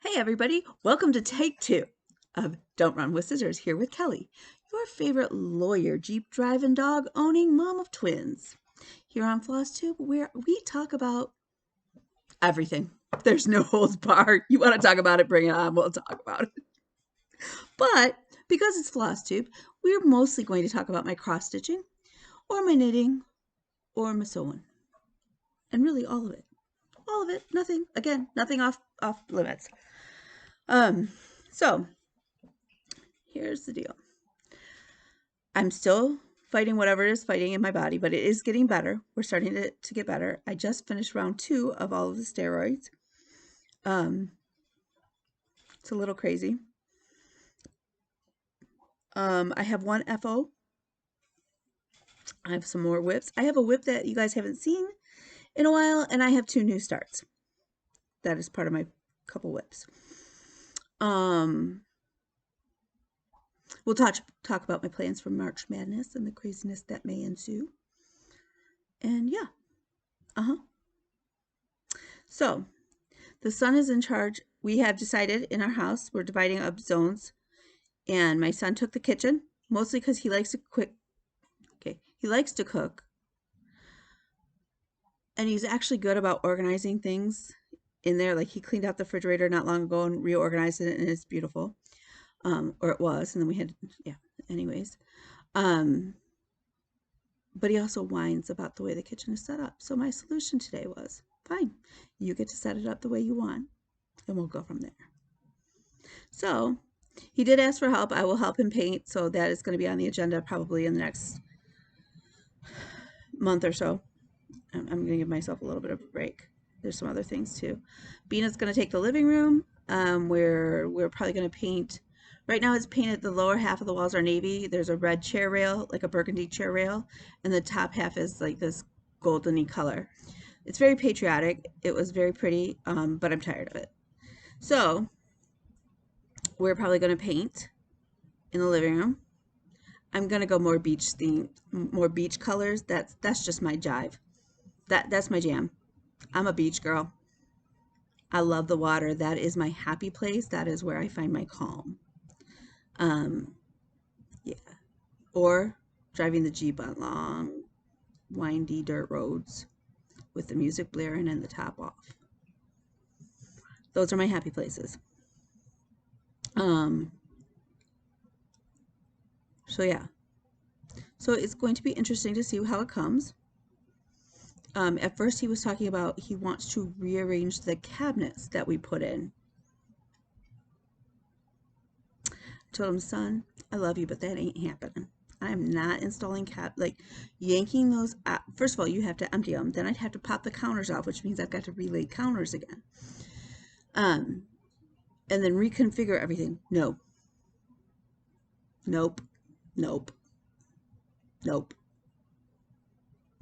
Hey everybody, welcome to take two of Don't Run with Scissors, here with Kelly, your favorite lawyer, Jeep driving, dog owning mom of twins. Here on flosstube, where we talk about everything. There's no holds barred. You want to talk about it, bring it on, we'll talk about it. But because it's flosstube, we're mostly going to talk about my cross stitching or my knitting or my sewing. And really all of it. All of it, nothing, again, nothing off limits. So here's the deal. I'm still fighting whatever is fighting in my body, but it is getting better. We're starting to get better. I just finished round 2 of all of the steroids. It's a little crazy. I have one FO. I have some more whips. I have a whip that you guys haven't seen in a while, and I have 2 new starts. That is part of my couple whips. We'll talk about my plans for March Madness and the craziness that may ensue. And yeah. So, the son is in charge. We have decided in our house, we're dividing up zones. And my son took the kitchen, mostly because he likes to cook. He likes to cook. And he's actually good about organizing things in there. Like he cleaned out the refrigerator not long ago and reorganized it, and it's beautiful. Or it was, and then we had, anyways. But he also whines about the way the kitchen is set up. So my solution today was, fine, you get to set it up the way you want, and we'll go from there. So he did ask for help. I will help him paint, so that is going to be on the agenda probably in the next month or so. I'm going to give myself a little bit of a break. There's some other things too. Bina's going to take the living room. We're probably going to paint. Right now it's painted, the lower half of the walls are navy. There's a red chair rail, like a burgundy chair rail, and the top half is like this goldeny color. It's very patriotic. It was very pretty, but I'm tired of it. So we're probably going to paint in the living room. I'm going to go more beach themed, more beach colors. That's just my jive. That's my jam. I'm a beach girl. I love the water. That is my happy place. That is where I find my calm. Yeah. Or driving the Jeep on long, windy dirt roads with the music blaring and the top off. Those are my happy places. So yeah. So it's going to be interesting to see how it comes. At first he was talking about he wants to rearrange the cabinets that we put in. I told him, son, I love you, but that ain't happening. I am not installing yanking those out. First of all, you have to empty them. Then I'd have to pop the counters off, which means I've got to relay counters again. And then reconfigure everything. No. Nope. Nope. Nope.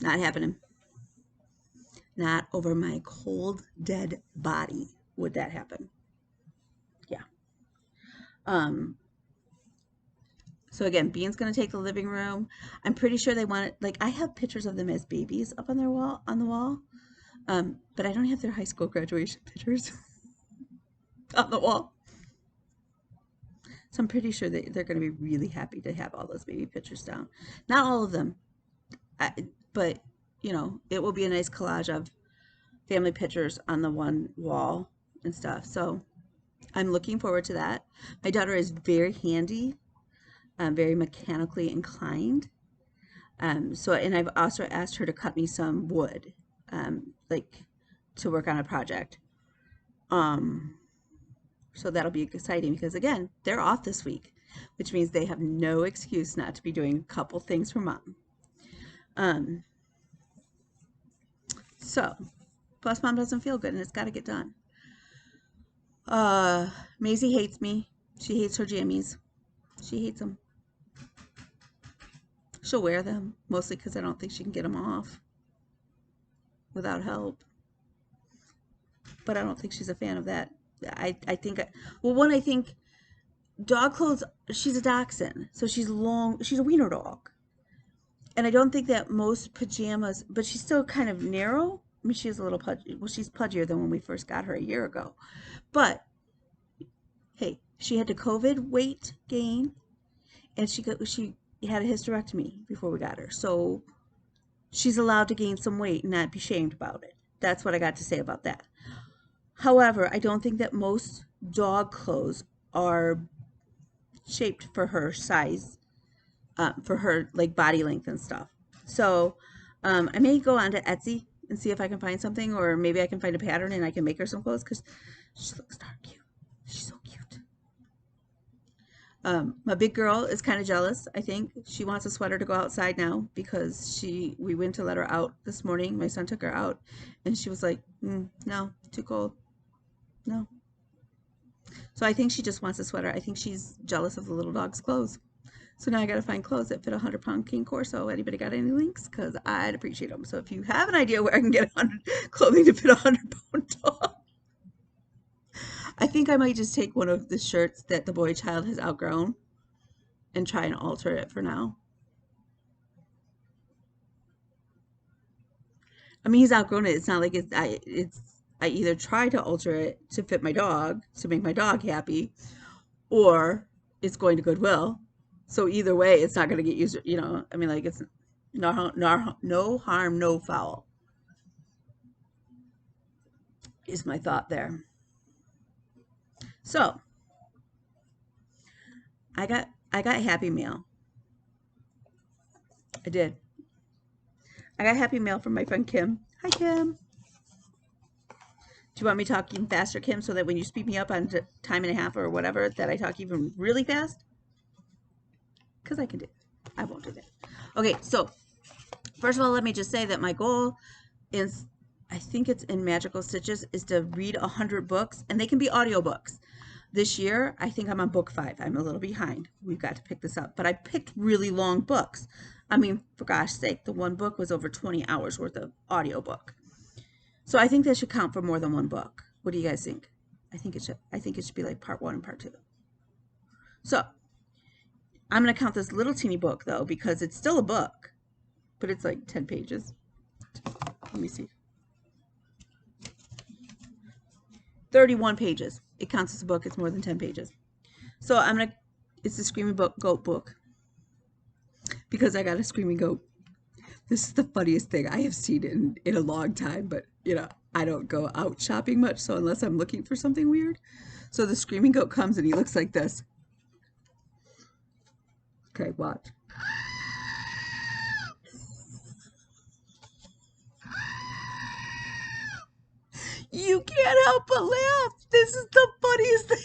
Not happening. Not over my cold, dead body would that happen. Yeah. So again, Bean's going to take the living room. I'm pretty sure they want it, like I have pictures of them as babies up on their wall, on the wall. But I don't have their high school graduation pictures on the wall. So I'm pretty sure that they're going to be really happy to have all those baby pictures down. Not all of them, but you know, it will be a nice collage of family pictures on the one wall and stuff. So I'm looking forward to that. My daughter is very handy, very mechanically inclined. And I've also asked her to cut me some wood, like to work on a project. So that'll be exciting because again, they're off this week, which means they have no excuse not to be doing a couple things for mom. So plus mom doesn't feel good and it's got to get done. Maisie hates me. She hates her jammies. She hates them. She'll wear them, mostly because I don't think she can get them off without help. But I don't think she's a fan of that. I think, well, one, I think dog clothes, she's a dachshund, so she's a wiener dog. And I don't think that most pajamas, but she's still kind of narrow. I mean, she's a little pudgy. Well, she's pudgier than when we first got her a year ago. But Hey, she had to COVID weight gain, and she had a hysterectomy before we got her. So she's allowed to gain some weight and not be shamed about it. That's what I got to say about that. However, I don't think that most dog clothes are shaped for her size, for her like body length and stuff. So I may go onto Etsy and see if I can find something, or maybe I can find a pattern and I can make her some clothes because she looks darn cute. She's so cute. My big girl is kind of jealous. I think she wants a sweater to go outside now because we went to let her out this morning. My son took her out and she was like, no, too cold. No. So I think she just wants a sweater. I think she's jealous of the little dog's clothes. So now I got to find clothes that fit a 100-pound King Corso. Anybody got any links? Because I'd appreciate them. So if you have an idea where I can get clothing to fit a 100-pound dog, I think I might just take one of the shirts that the boy child has outgrown and try and alter it for now. I mean, he's outgrown it. It's not like I either try to alter it to fit my dog, to make my dog happy, or it's going to Goodwill. So either way, it's not going to get used, you know, I mean, like it's no harm, no foul is my thought there. So I got Happy Mail. I did. I got Happy Mail from my friend Kim. Hi, Kim. Do you want me talking faster, Kim, so that when you speed me up on time and a half or whatever, that I talk even really fast? Because I can do it. I won't do that. Okay, so first of all, let me just say that my goal is, I think it's in Magical Stitches, is to read 100 books, and they can be audiobooks. This year, I think I'm on book 5. I'm a little behind. We've got to pick this up. But I picked really long books. I mean, for gosh sake, the one book was over 20 hours worth of audiobook. So I think that should count for more than one book. What do you guys think? I think it should be like part 1 and part 2. So I'm going to count this little teeny book, though, because it's still a book, but it's like 10 pages. Let me see. 31 pages. It counts as a book. It's more than 10 pages. So it's the Screaming Goat book, because I got a Screaming Goat. This is the funniest thing I have seen in a long time, but, you know, I don't go out shopping much, so unless I'm looking for something weird. So the Screaming Goat comes and he looks like this. Okay, watch. You can't help but laugh. This is the funniest thing.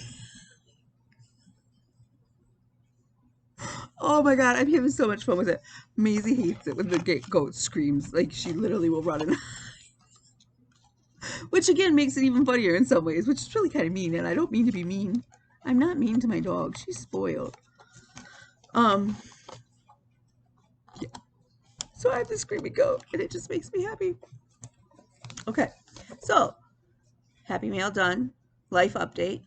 Oh my God, I'm having so much fun with it. Maisie hates it when the goat screams. Like, she literally will run and which again makes it even funnier in some ways, which is really kind of mean, and I don't mean to be mean. I'm not mean to my dog. She's spoiled. Yeah. So I have this Screaming Goat, and it just makes me happy. Okay, so Happy Mail done. Life update.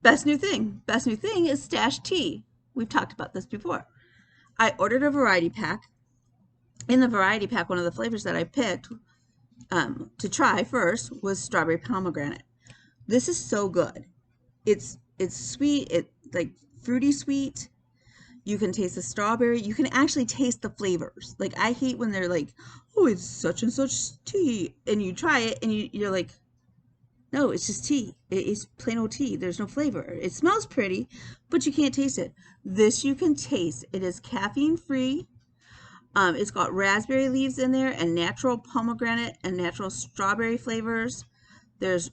Best new thing. Best new thing is Stash Tea. We've talked about this before. I ordered a variety pack. In the variety pack, one of the flavors that I picked to try first was strawberry pomegranate. This is so good. It's sweet. It's like fruity sweet. You can taste the strawberry. You can actually taste the flavors. Like, I hate when they're like, oh, it's such and such tea, and you try it and you're like, no, it's just tea. It's plain old tea. There's no flavor. It smells pretty, but you can't taste it. This you can taste. It is caffeine free. It's got raspberry leaves in there and natural pomegranate and natural strawberry flavors. There's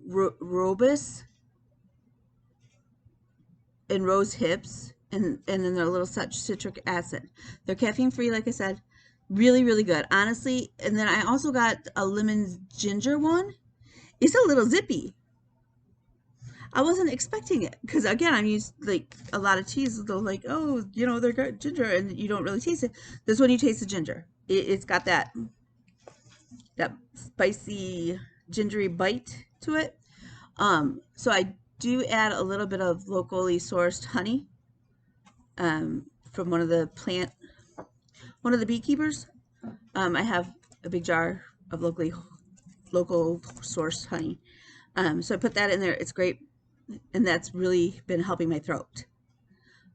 robust and rose hips, and then they're a little such citric acid. They're caffeine free, like I said. Really, really good, honestly. And then I also got a lemon ginger one. It's a little zippy. I wasn't expecting it because, again, I'm used, like, a lot of teas, they're like, oh, you know, they're got ginger, and you don't really taste it. This one, you taste the ginger. It's got that spicy, gingery bite to it. So I do add a little bit of locally sourced honey from one of the beekeepers. I have a big jar of local sourced honey. So I put that in there. It's great. And that's really been helping my throat.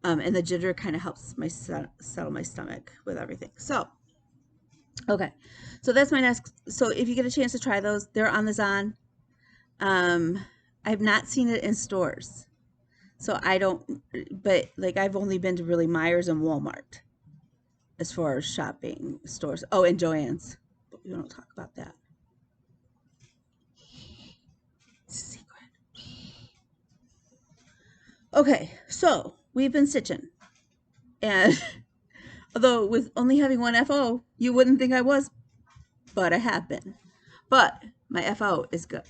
And the ginger kind of helps my settle my stomach with everything. So, okay. So that's my next. So if you get a chance to try those, they're on the Zon. I've not seen it in stores. So I don't, but like I've only been to really Myers and Walmart as far as shopping stores. Oh, and Joann's. But we don't talk about that. It's a secret. Okay, so we've been stitching. And although with only having one FO, you wouldn't think I was, but I have been. But my FO is good.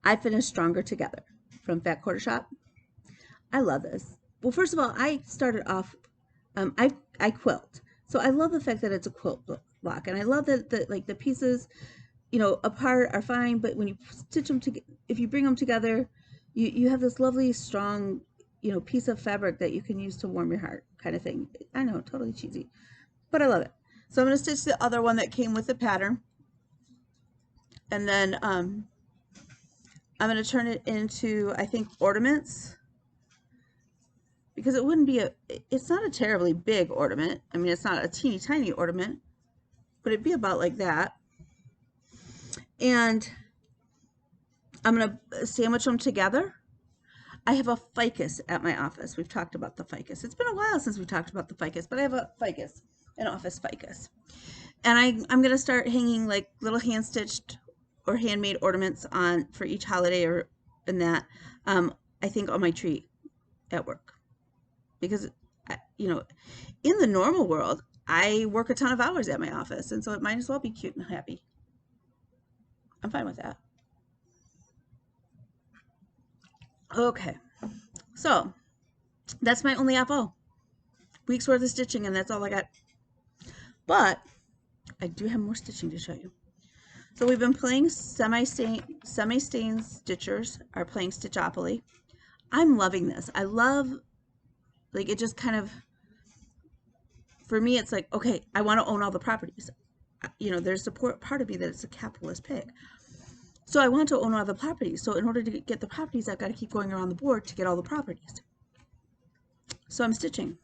I finished Stronger Together from Fat Quarter Shop. I love this. Well, first of all, I started off, I quilt. So I love the fact that it's a quilt block. And I love that the pieces, you know, apart are fine, but when you stitch them together, if you bring them together, you have this lovely, strong, you know, piece of fabric that you can use to warm your heart kind of thing. I know, totally cheesy, but I love it. So I'm going to stitch the other one that came with the pattern. And then I'm going to turn it into, I think, ornaments. Because it wouldn't be it's not a terribly big ornament. I mean, it's not a teeny tiny ornament, but it'd be about like that. And I'm going to sandwich them together. I have a ficus at my office. We've talked about the ficus. It's been a while since we talked about the ficus, but I have a ficus, an office ficus. And I'm going to start hanging like little hand-stitched or handmade ornaments on for each holiday or in that, I think on my tree at work. Because, you know, in the normal world, I work a ton of hours at my office, and so it might as well be cute and happy. I'm fine with that. Okay, so that's my only FO. Week's worth of stitching, and that's all I got. But I do have more stitching to show you. So we've been playing semi-stain stitchers are playing Stitchopoly. I'm loving this. I love, like, it just kind of, for me, it's like, okay, I want to own all the properties. You know, there's a part of me that it's a capitalist pig. So I want to own all the properties. So in order to get the properties, I've got to keep going around the board to get all the properties. So I'm stitching.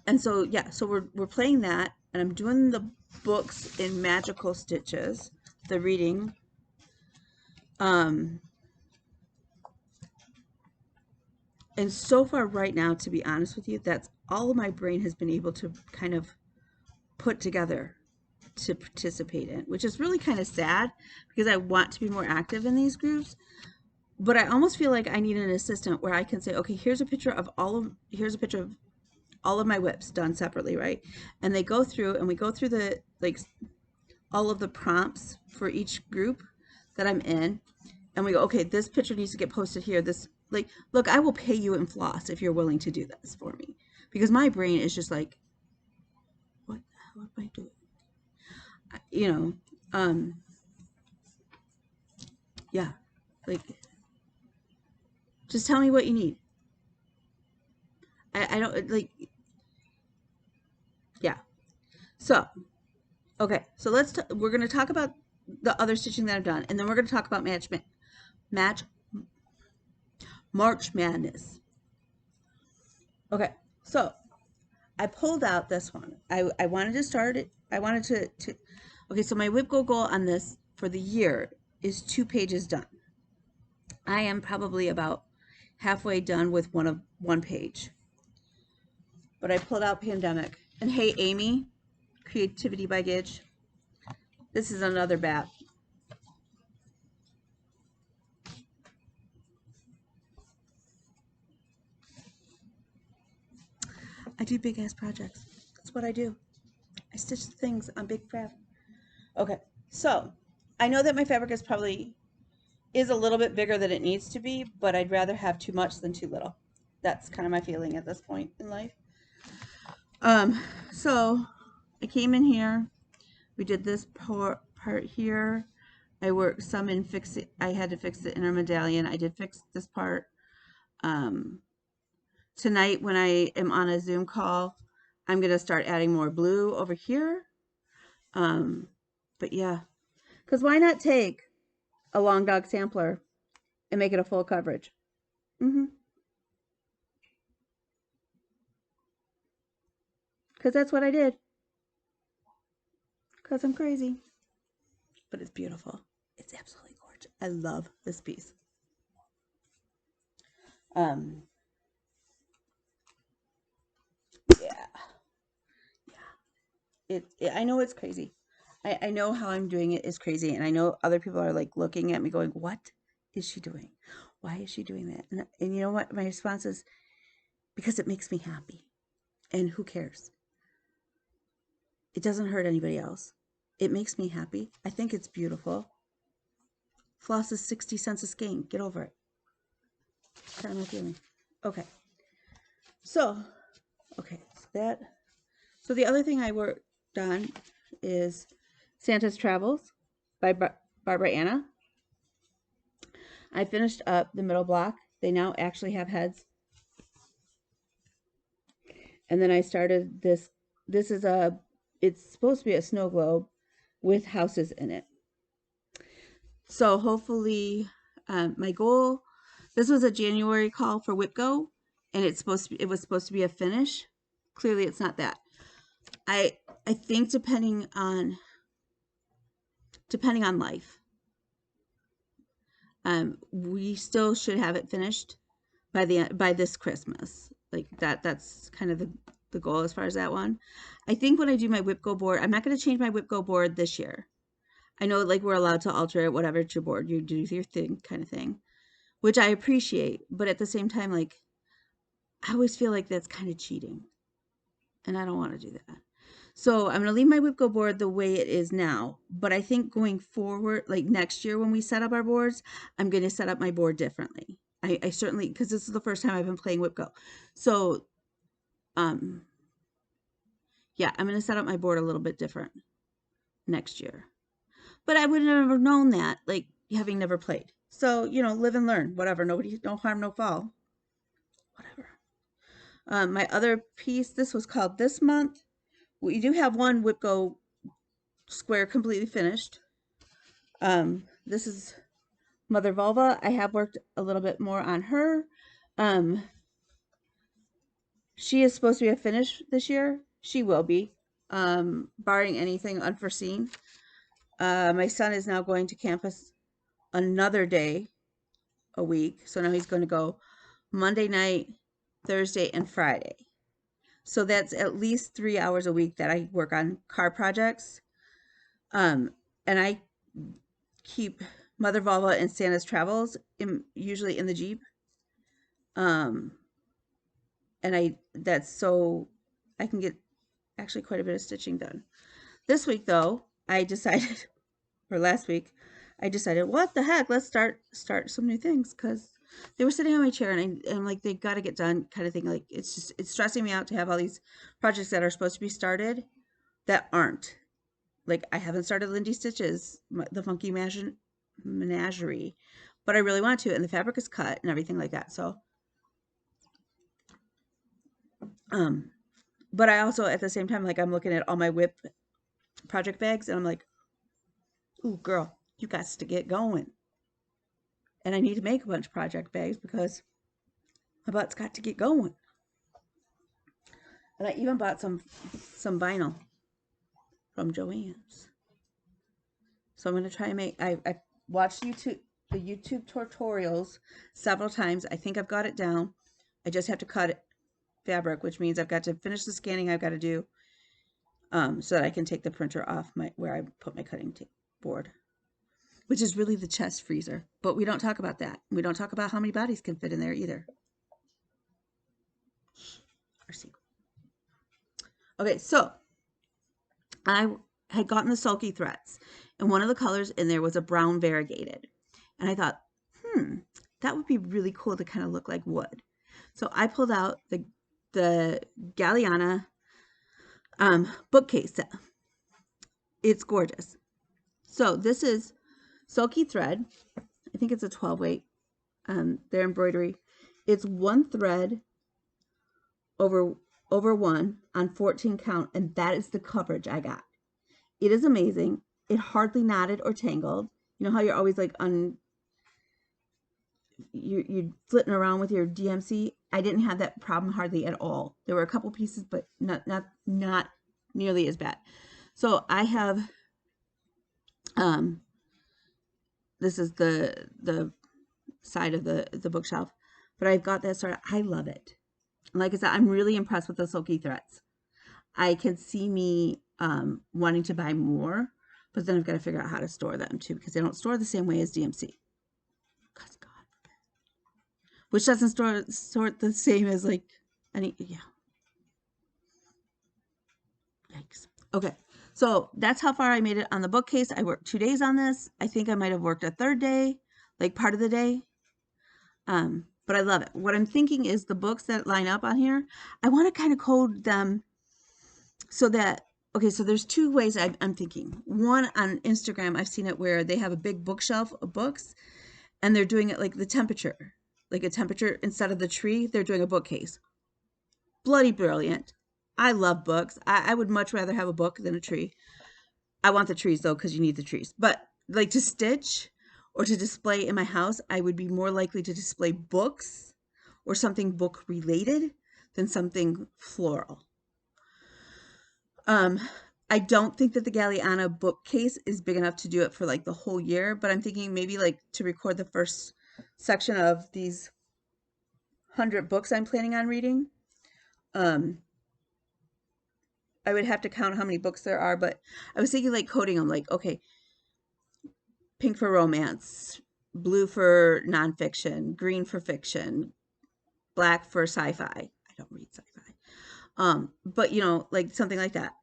And so, yeah, so we're playing that, and I'm doing the books in magical stitches, the reading. And so far right now, to be honest with you, that's all my brain has been able to kind of put together to participate in, which is really kind of sad because I want to be more active in these groups. But I almost feel like I need an assistant where I can say, okay, here's a picture of all of my whips done separately, right? And they go through, and we go through the, like, all of the prompts for each group that I'm in, and we go, okay, this picture needs to get posted here. This, like, look, I will pay you in floss if you're willing to do this for me, because my brain is just like, what the hell am I doing? You know, yeah, like, just tell me what you need. I don't, like, yeah. So, okay, so we're going to talk about the other stitching that I've done, and then we're going to talk about March Madness. Okay, so I pulled out this one. I wanted to start it. I wanted to okay, so my whip goal on this for the year is 2 pages done. I am probably about halfway done with one page. But I pulled out Pandemic. And hey, Amy, Creativity by Gidge. This is another bat. I do big ass projects. That's what I do. I stitch things on big fabric. Okay, so I know that my fabric is a little bit bigger than it needs to be, but I'd rather have too much than too little. That's kind of my feeling at this point in life. So I came in here. We did this part here. I worked some in fixing. I had to fix the inner medallion. I did fix this part. Tonight when I am on a Zoom call, I'm going to start adding more blue over here. But yeah, because why not take a long dog sampler and make it a full coverage? Because that's what I did. Because I'm crazy. But it's beautiful. It's absolutely gorgeous. I love this piece. Um, yeah. I know it's crazy. I know how I'm doing it is crazy. And I know other people are like looking at me going, what is she doing? Why is she doing that? And you know what? My response is, because it makes me happy. And who cares? It doesn't hurt anybody else. It makes me happy. I think it's beautiful. Floss is 60 cents a skein. Get over it. Kind of my feeling. Okay. So the other thing I worked on is Santa's Travels by Barbara Anna. I finished up the middle block. They now actually have heads. And then I started this. It's supposed to be a snow globe with houses in it. So hopefully, my goal, this was a January call for WIPGO, and it was supposed to be a finish. Clearly it's not that. I think depending on life, we still should have it finished by this Christmas. Like that's kind of the goal as far as that one. I think when I do my WIPGO board, I'm not going to change my WIPGO board this year. I know like we're allowed to alter it, whatever, it's your board, you do your thing kind of thing, which I appreciate. But at the same time, like, I always feel like that's kind of cheating, and I don't want to do that. So I'm going to leave my WIPGO board the way it is now. But I think going forward, like next year when we set up our boards, I'm going to set up my board differently. I certainly, because this is the first time I've been playing WIPGO. So, yeah, I'm going to set up my board a little bit different next year. But I would have never known that, like, having never played. So, live and learn, whatever. Nobody, no harm, no foul. Whatever. My other piece, this was called This Month. We do have one WIPGO square completely finished. This is Mother Vulva. I have worked a little bit more on her. She is supposed to be a finish this year. She will be, barring anything unforeseen. My son is now going to campus another day a week. So now he's going to go Monday night, Thursday, and Friday. So that's at least 3 hours a week that I work on car projects. And I keep Mother Vulva and Santa's Travels usually in the Jeep. And that's so I can get actually quite a bit of stitching done. This week though, I decided, or last week, I decided, what the heck, let's start some new things, because they were sitting on my chair and I'm like, they got to get done kind of thing. Like, it's stressing me out to have all these projects that are supposed to be started that aren't. Like, I haven't started Lindy Stitches, the Funky Menagerie, but I really want to, and the fabric is cut and everything like that. So, but I also, at the same time, like, I'm looking at all my WIP project bags and I'm like, ooh, girl, you got to get going. And I need to make a bunch of project bags because my butt's got to get going. And I even bought some vinyl from Joann's. So I'm going to try and make, I watched the YouTube tutorials several times. I think I've got it down. I just have to cut fabric, which means I've got to finish the scanning I've got to do, so that I can take the printer off where I put my cutting board, which is really the chest freezer. But we don't talk about that. We don't talk about how many bodies can fit in there either. Our secret. Okay, so I had gotten the sulky threads, and one of the colors in there was a brown variegated. And I thought, that would be really cool to kind of look like wood. So I pulled out the Galliana bookcase set. It's gorgeous. So this is sulky thread. I think it's a 12 weight. Their embroidery. It's one thread over one on 14 count, and that is the coverage I got. It is amazing. It hardly knotted or tangled. You know how you're always like you're flitting around with your DMC? I didn't have that problem hardly at all. There were a couple pieces, but not nearly as bad. So I have this is the side of the bookshelf, but I've got that started. I love it. Like I said, I'm really impressed with the silky threads. I can see me wanting to buy more, but then I've got to figure out how to store them too, because they don't store the same way as DMC. God, which doesn't sort the same as like any, yeah. Yikes. Okay, so that's how far I made it on the bookcase. I worked 2 days on this. I think I might have worked a third day, like part of the day. But I love it. What I'm thinking is the books that line up on here, I want to kind of code them so that, okay, so there's 2 ways I'm thinking. One, on Instagram, I've seen it where they have a big bookshelf of books and they're doing it like the temperature, like a temperature instead of the tree, they're doing a bookcase. Bloody brilliant. I love books. I would much rather have a book than a tree. I want the trees though, because you need the trees. But like to stitch or to display in my house, I would be more likely to display books or something book related than something floral. I don't think that the Galliana bookcase is big enough to do it for like the whole year, but I'm thinking maybe like to record the first section of these 100 books I'm planning on reading. I would have to count how many books there are, but I was thinking like coding them like, okay, pink for romance, blue for nonfiction, green for fiction, black for sci-fi. I don't read sci-fi. But you know, like something like that.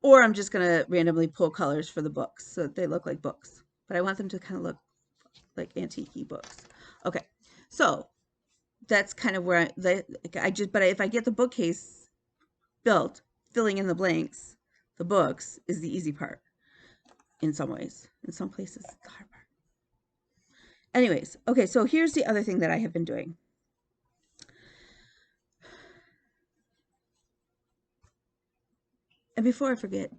Or I'm just gonna randomly pull colors for the books so that they look like books. But I want them to kind of look like antique books. Okay, so that's kind of where I just, but if I get the bookcase built, filling in the blanks, the books is the easy part in some ways. In some places, it's the hard part. Anyways, okay, so here's the other thing that I have been doing. And before I forget,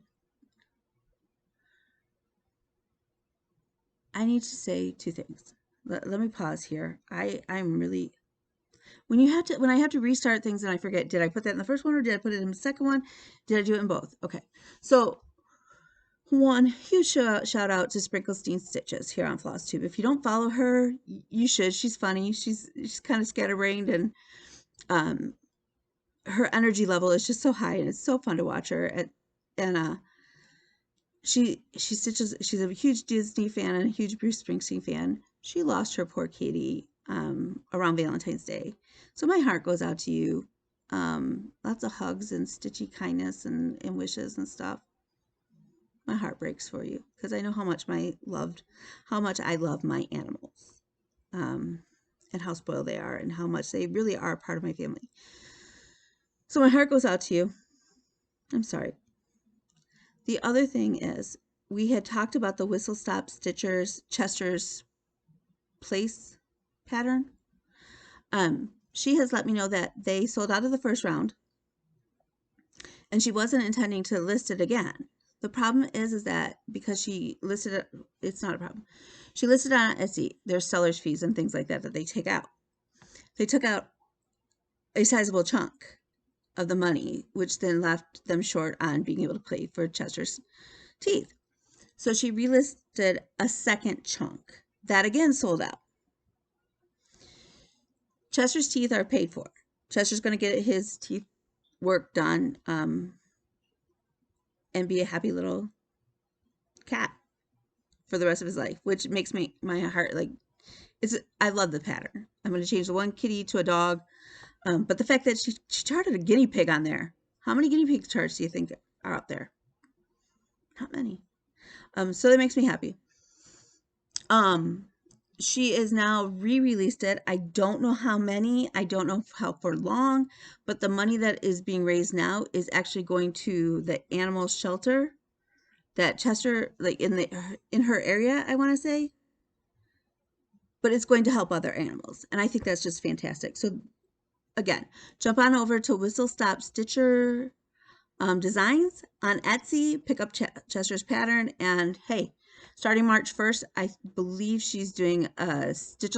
I need to say 2 things. Let me pause here. I'm really, when I have to restart things and I forget, did I put that in the first one or did I put it in the second one? Did I do it in both? Okay. So one huge shout out to Sprinklestein Stitches here on FlossTube. If you don't follow her, you should. She's funny. She's kind of scatterbrained, and her energy level is just so high, and it's so fun to watch her. And she stitches. She's a huge Disney fan and a huge Bruce Springsteen fan. She lost her poor Katie around Valentine's Day, so my heart goes out to you. Lots of hugs and stitchy kindness and wishes and stuff. My heart breaks for you because I know how much I love my animals, and how spoiled they are and how much they really are a part of my family. So my heart goes out to you. I'm sorry. The other thing is, we had talked about the Whistle Stop Stitchers Chester's Place pattern. She has let me know that they sold out of the first round, and she wasn't intending to list it again. The problem is that because she listed it, it's not a problem. She listed it on Etsy. There's seller's fees and things like that they take out. They took out a sizable chunk of the money, which then left them short on being able to pay for Chester's teeth. So she relisted a second chunk. That again sold out. Chester's teeth are paid for. Chester's going to get his teeth work done, and be a happy little cat for the rest of his life, which makes my heart like, I love the pattern. I'm going to change the one kitty to a dog, but the fact that she charted a guinea pig on there. How many guinea pig charts do you think are out there? Not many. So that makes me happy. She is now re-released it. I don't know how many, I don't know how for long, but the money that is being raised now is actually going to the animal shelter that Chester, like in her area, I want to say, but it's going to help other animals, and I think that's just fantastic. So again, jump on over to Whistle Stop Stitcher designs on Etsy. Pick up Chester's pattern. And hey, starting March 1st, I believe she's doing a stitch.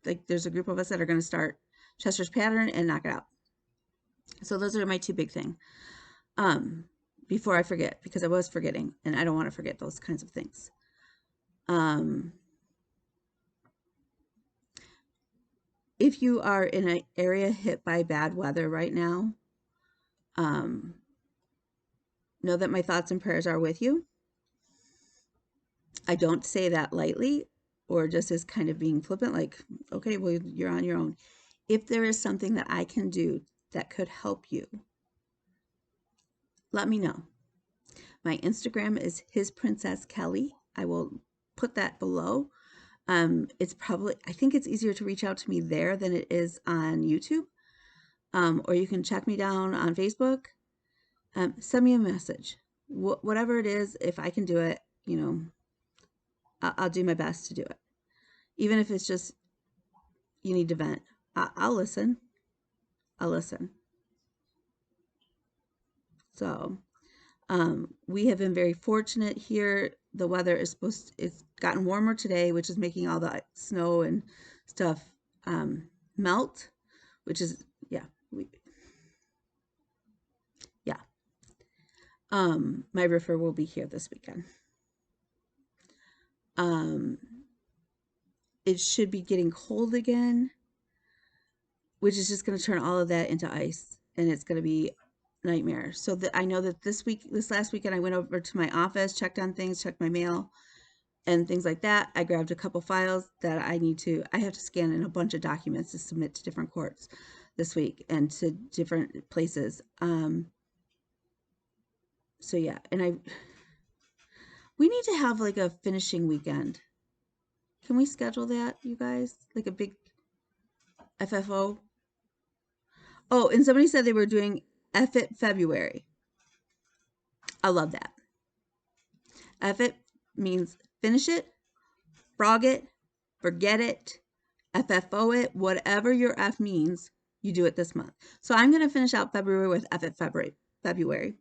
Like there's a group of us that are going to start Chester's pattern and knock it out. So those are my two big things. Before I forget, because I was forgetting, and I don't want to forget those kinds of things. If you are in an area hit by bad weather right now, know that my thoughts and prayers are with you. I don't say that lightly or just as kind of being flippant, like, okay, well, you're on your own. If there is something that I can do that could help you, let me know. My Instagram is His Princess Kelly. I will put that below. It's probably, I think it's easier to reach out to me there than it is on YouTube. Or you can check me down on Facebook. Send me a message. Whatever it is, if I can do it, you know, I'll do my best to do it. Even if it's just you need to vent, I'll listen. I'll listen. So we have been very fortunate here. The weather is it's gotten warmer today, which is making all the snow and stuff melt, which is, yeah. My roofer will be here this weekend. It should be getting cold again, which is just going to turn all of that into ice, and it's going to be nightmare. So I know that this last weekend, I went over to my office, checked on things, checked my mail and things like that. I grabbed a couple files that I have to scan in a bunch of documents to submit to different courts this week and to different places. So yeah, and we need to have like a finishing weekend. Can we schedule that, you guys? Like a big FFO? Oh, and somebody said they were doing FIT February. I love that. FIT means finish it, frog it, forget it, FFO it, whatever your F means, you do it this month. So I'm going to finish out February with FIT February.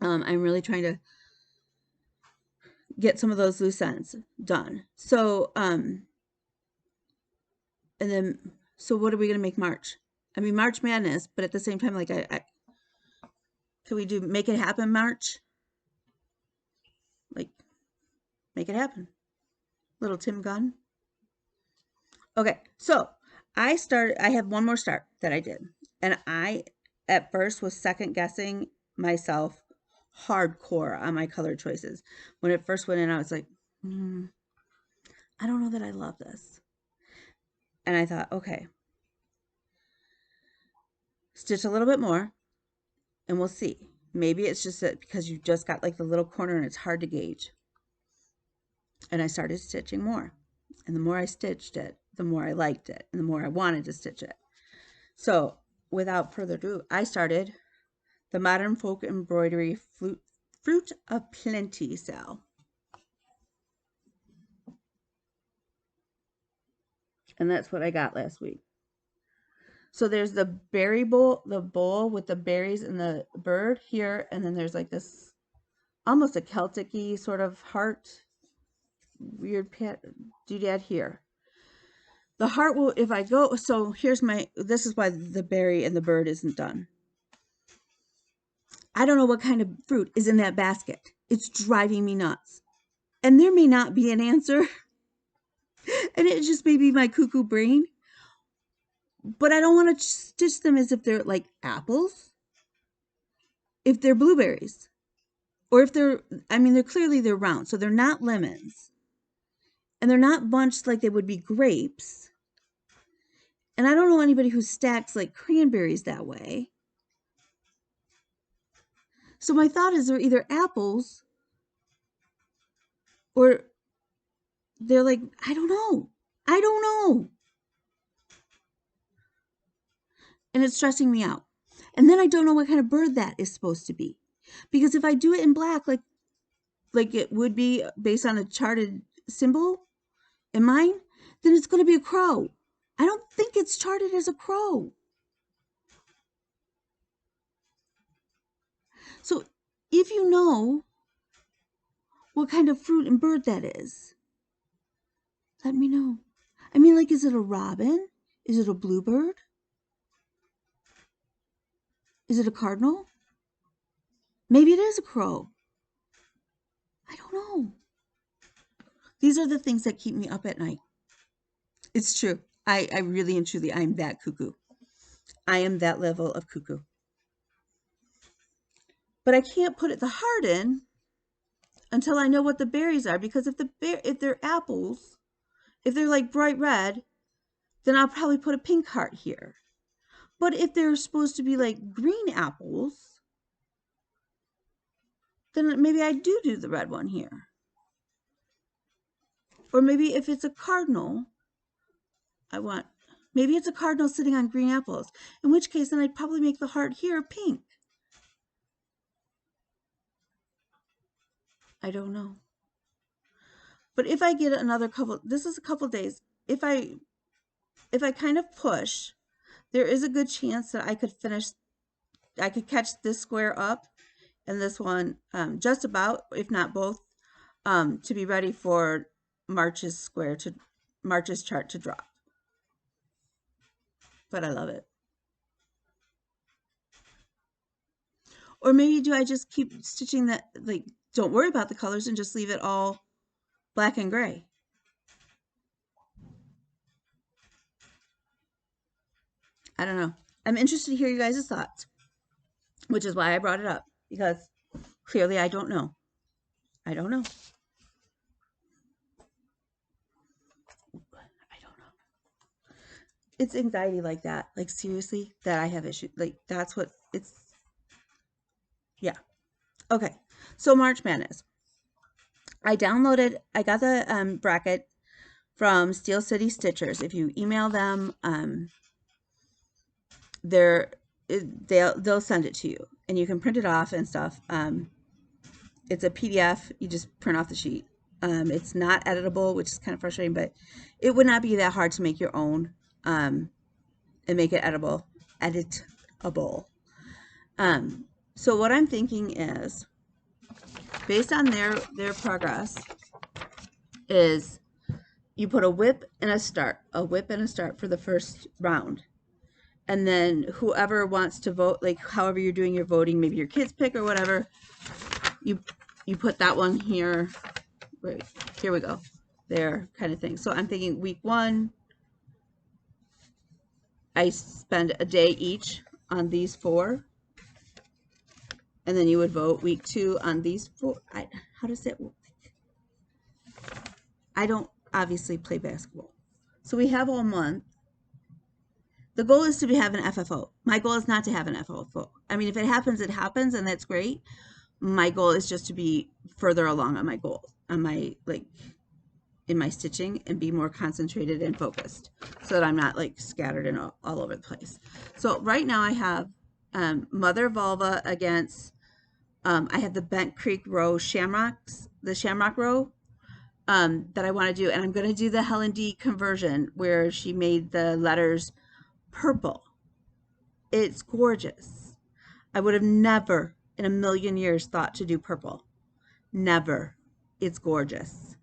I'm really trying to get some of those loose ends done. So, and then, so what are we going to make March? I mean, March Madness, but at the same time, like, can we do Make It Happen March? Like, make it happen. Little Tim Gunn. Okay, so I have one more start that I did. And I, at first, was second guessing myself hardcore on my color choices. When it first went in, I was like, I don't know that I love this. And I thought, okay, stitch a little bit more and we'll see. Maybe it's just that because you just got like the little corner and it's hard to gauge. And I started stitching more. And the more I stitched it, the more I liked it and the more I wanted to stitch it. So without further ado, I started the Modern Folk Embroidery Fruit of Plenty sale. And that's what I got last week. So there's the berry bowl, the bowl with the berries and the bird here. And then there's like this almost a Celtic-y sort of heart, weird doodad here. The heart will, if I go, so here's this is why the berry and the bird isn't done. I don't know what kind of fruit is in that basket. It's driving me nuts. And there may not be an answer. And it just may be my cuckoo brain. But I don't want to stitch them as if they're like apples. If they're blueberries. Or if they're clearly they're round. So they're not lemons. And they're not bunched like they would be grapes. And I don't know anybody who stacks like cranberries that way. So my thought is they're either apples or they're like, I don't know. And it's stressing me out. And then I don't know what kind of bird that is supposed to be. Because if I do it in black, like it would be based on a charted symbol in mine, then it's going to be a crow. I don't think it's charted as a crow. So if you know what kind of fruit and bird that is, let me know. I mean, like, is it a robin? Is it a bluebird? Is it a cardinal? Maybe it is a crow. I don't know. These are the things that keep me up at night. It's true. I really and truly, I'm that cuckoo. I am that level of cuckoo. But I can't put the heart in until I know what the berries are, because if they're apples, if they're like bright red, then I'll probably put a pink heart here. But if they're supposed to be like green apples, then maybe I do the red one here. Or maybe if it's a cardinal, maybe it's a cardinal sitting on green apples, in which case then I'd probably make the heart here pink. I don't know. But if I get another couple, this is a couple days, if I kind of push, there is a good chance that I could catch this square up and this one just about, if not both, to be ready for March's chart to drop. But I love it. Or maybe do I just keep stitching that, like, don't worry about the colors and just leave it all black and gray? I don't know. I'm interested to hear you guys' thoughts, which is why I brought it up, because clearly I don't know. I don't know. It's anxiety like that. Like, seriously, that I have issues. Like, that's what it's. Yeah. Okay. So March Madness. I got the bracket from Steel City Stitchers. If you email them, they'll send it to you, and you can print it off and stuff. It's a PDF. You just print off the sheet. It's not editable, which is kind of frustrating, but it would not be that hard to make your own and make it editable. So what I'm thinking is, based on their progress, is you put a whip and a start for the first round. And then whoever wants to vote, like however you're doing your voting, maybe your kids pick or whatever, you put that one here. Right, here we go. There, kind of thing. So I'm thinking week 1, I spend a day each on these 4. And then you would vote week 2 on these 4. How does it work? I don't obviously play basketball. So we have all month. The goal is to have an FFO. My goal is not to have an FFO. I mean, if it happens, it happens, and that's great. My goal is just to be further along on my goals, on my, like, in my stitching, and be more concentrated and focused, so that I'm not like scattered and all over the place. So right now I have Mother Vulva against, I have the Bent Creek row shamrocks, the shamrock row that I want to do, and I'm going to do the Helen D conversion where she made the letters purple. It's gorgeous. I would have never in a million years thought to do purple. Never. It's gorgeous.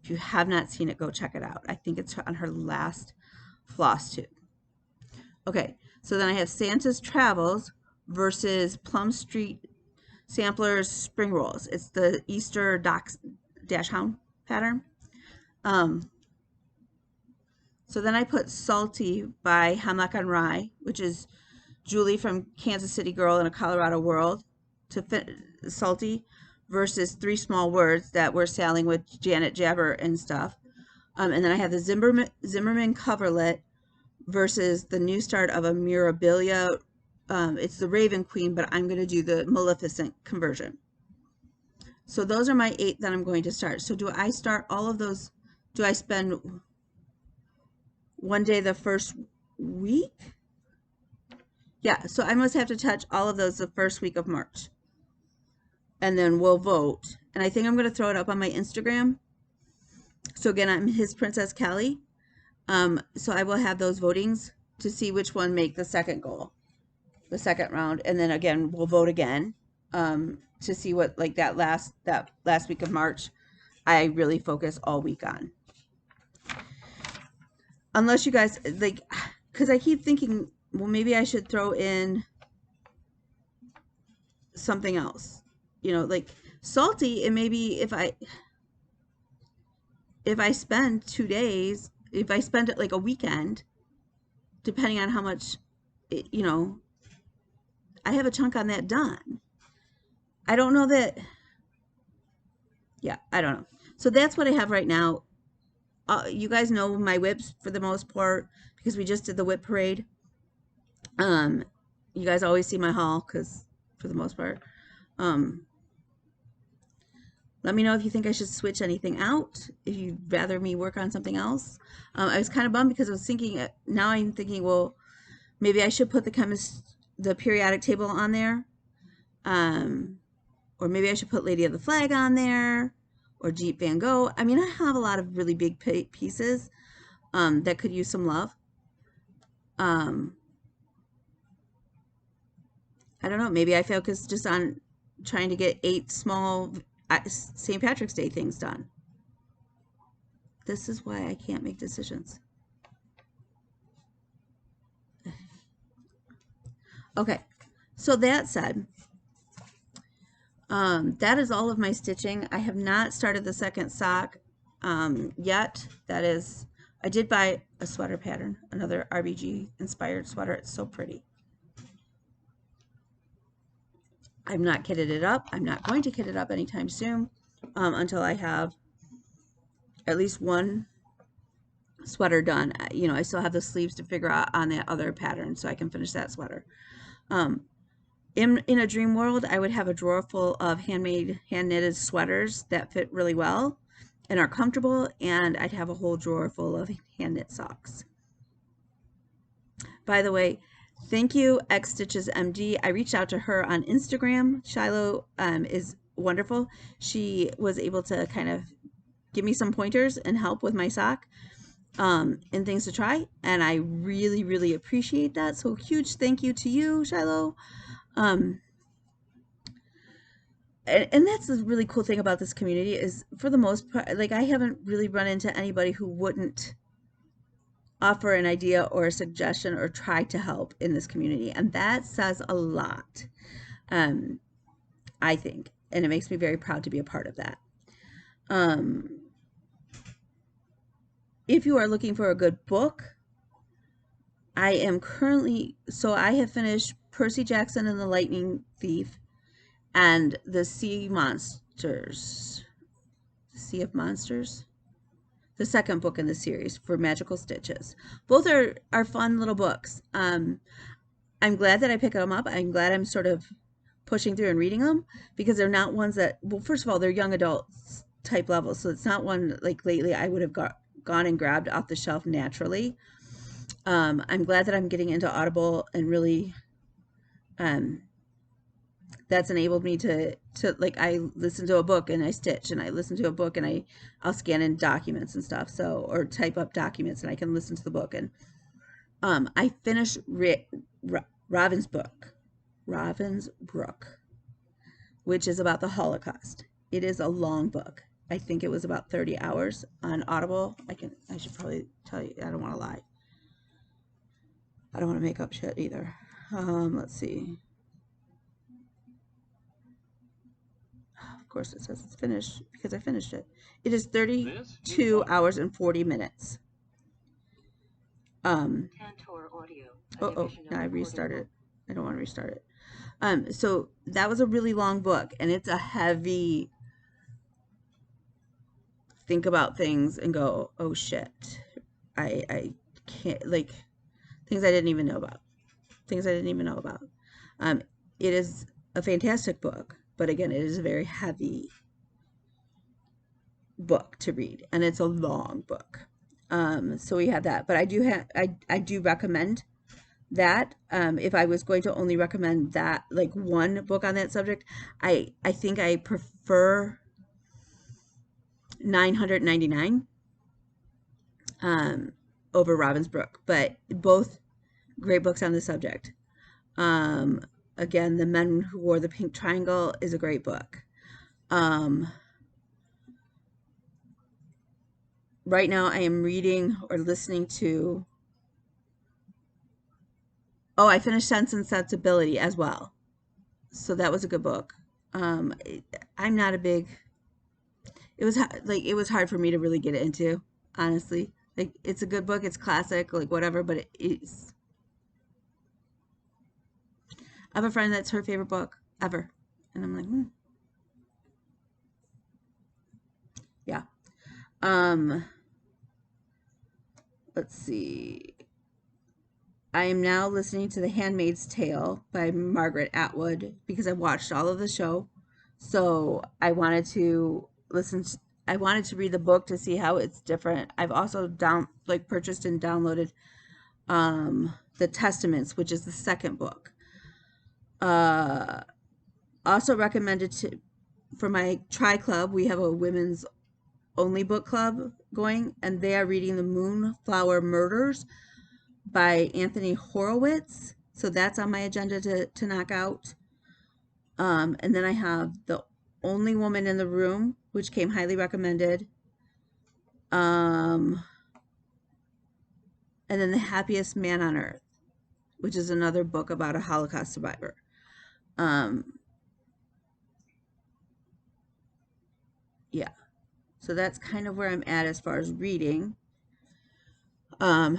If you have not seen it, go check it out. I think it's on her last floss tube. Okay, so then I have Santa's Travels versus Plum Street Samplers Spring Rolls. It's the Easter Dash Hound pattern. So then I put Salty by Hemlock on Rye, which is Julie from Kansas City Girl in a Colorado World, to fit Salty, versus Three Small Words that we're selling with Janet Jabber and stuff. And then I have the Zimmerman coverlet versus the new start of a Mirabilia. It's the Raven Queen, but I'm going to do the Maleficent conversion. So those are my 8 that I'm going to start. So do I start all of those? Do I spend one day the first week? Yeah, so I must have to touch all of those the first week of March. And then we'll vote. And I think I'm going to throw it up on my Instagram. So again, I'm His Princess Kelly. So I will have those votings to see which one make the second goal, the second round. And then again, we'll vote again. to see what, like, that last week of March, I really focus all week on. Unless you guys, like, because I keep thinking, well, maybe I should throw in something else, you know, like salty. And maybe if I spend 2 days, if I spend it like a weekend, depending on how much, you know, I have a chunk on that done. I don't know that, yeah, I don't know. So that's what I have right now. You guys know my whips for the most part, because we just did the whip parade. You guys always see my haul, because for the most part, let me know if you think I should switch anything out, if you'd rather me work on something else. I was kind of bummed because I was thinking, now I'm thinking, well, maybe I should put the periodic table on there. Or maybe I should put Lady of the Flag on there, or Jeep Van Gogh. I mean, I have a lot of really big pieces that could use some love. I don't know. Maybe I focus just on trying to get 8 small St. Patrick's Day things done. This is why I can't make decisions. Okay, so that said, that is all of my stitching. I have not started the second sock yet. That is, I did buy a sweater pattern, another RBG inspired sweater. It's so pretty. I've not kitted it up. I'm not going to kit it up anytime soon until I have at least one sweater done. You know, I still have the sleeves to figure out on that other pattern so I can finish that sweater. In a dream world, I would have a drawer full of handmade, hand-knitted sweaters that fit really well and are comfortable, and I'd have a whole drawer full of hand-knit socks. By the way, thank you, X Stitches MD. I reached out to her on Instagram. Shiloh is wonderful. She was able to kind of give me some pointers and help with my sock and things to try, and I really, really appreciate that. So huge thank you to you, Shiloh. And that's the really cool thing about this community is, for the most part, like, I haven't really run into anybody who wouldn't offer an idea or a suggestion or try to help in this community, and that says a lot, I think, and it makes me very proud to be a part of that. If you are looking for a good book, I am currently, so I have finished Percy Jackson and the Lightning Thief and the Sea Monsters, Sea of Monsters, the second book in the series for Magical Stitches. Both are fun little books. I'm glad that I pick them up. I'm glad I'm sort of pushing through and reading them, because they're not ones that, well, first of all, they're young adults type level, so it's not one like lately I would have gone and grabbed off the shelf naturally. I'm glad that I'm getting into Audible, and really that's enabled me to like, I listen to a book and I stitch, and I listen to a book and I'll scan in documents and stuff, so, or type up documents, and I can listen to the book. And I finished Ravensbrück, which is about the Holocaust. It is a long book. I think it was about 30 hours on Audible. I should probably tell you, I don't want to lie. I don't want to make up shit either. Let's see. Of course it says it's finished because I finished it. It is 32 hours and 40 minutes. Oh, now I restarted it. I don't want to restart it. So that was a really long book, and it's a heavy think about things and go, oh shit, I can't, like, things I didn't even know about. It is a fantastic book, but again, it is a very heavy book to read, and it's a long book. So we had that, but I do recommend that. If I was going to only recommend that, like, one book on that subject, I think I prefer 999 over Ravensbrück, but both great books on the subject. again, The Men Who Wore the Pink Triangle is a great book. Right now I am reading or listening to, oh, I finished Sense and Sensibility as well. So that was a good book. I'm not a big, it was hard for me to really get into, honestly. Like, it's a good book, it's classic, like whatever, but it is. I have a friend that's her favorite book ever. And I'm like, yeah. Let's see. I am now listening to The Handmaid's Tale by Margaret Atwood because I watched all of the show. So I wanted to I wanted to read the book to see how it's different. I've also purchased and downloaded The Testaments, which is the second book. Also recommended for my Tri Club, we have a women's only book club going, and they are reading The Moonflower Murders by Anthony Horowitz. So that's on my agenda to knock out. And then I have The Only Woman in the Room, which came highly recommended. And then The Happiest Man on Earth, which is another book about a Holocaust survivor. Yeah. So that's kind of where I'm at as far as reading. I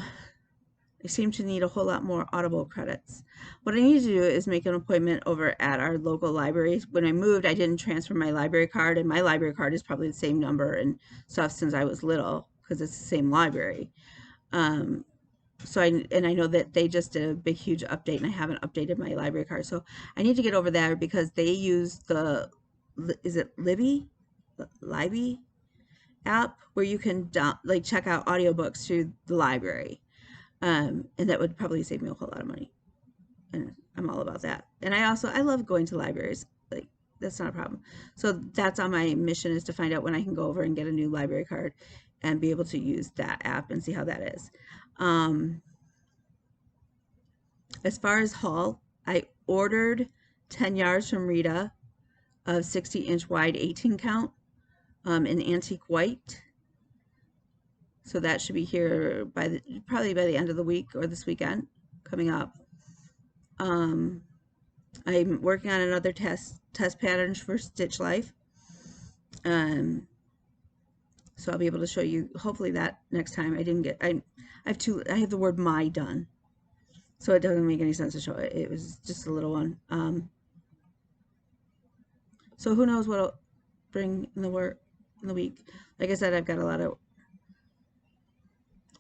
seem to need a whole lot more Audible credits. What I need to do is make an appointment over at our local library. When I moved, I didn't transfer my library card, and my library card is probably the same number and stuff since I was little because it's the same library. So I know that they just did a big, huge update, and I haven't updated my library card. So I need to get over there because they use is it Libby app where you can check out audiobooks through the library. And that would probably save me a whole lot of money. And I'm all about that. And I love going to libraries. Like, that's not a problem. So that's on my mission, is to find out when I can go over and get a new library card and be able to use that app and see how that is. As far as haul, I ordered 10 yards from Rita of 60-inch wide 18 count in antique white. So that should be here probably by the end of the week or this weekend coming up. I'm working on another test patterns for Stitch Life. So I'll be able to show you hopefully that next time. I have the word "my" done, so it doesn't make any sense to show it. It was just a little one. So who knows what I'll bring in the week. Like I said, I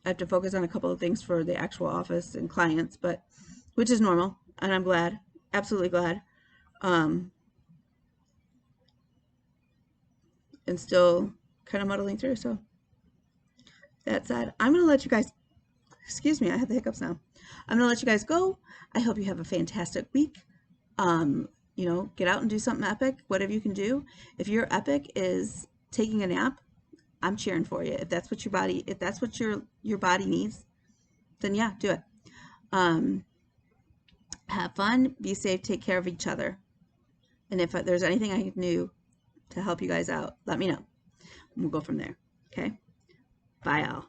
have to focus on a couple of things for the actual office and clients, which is normal, and I'm glad, absolutely glad. And still kind of muddling through. So that said, I'm going to let you guys, excuse me, I have the hiccups now. I'm going to let you guys go. I hope you have a fantastic week. Get out and do something epic, whatever you can do. If your epic is taking a nap, I'm cheering for you. If that's what your body needs, then yeah, do it. Have fun, be safe, take care of each other. And if there's anything I can do to help you guys out, let me know. We'll go from there. Okay? Bye, all.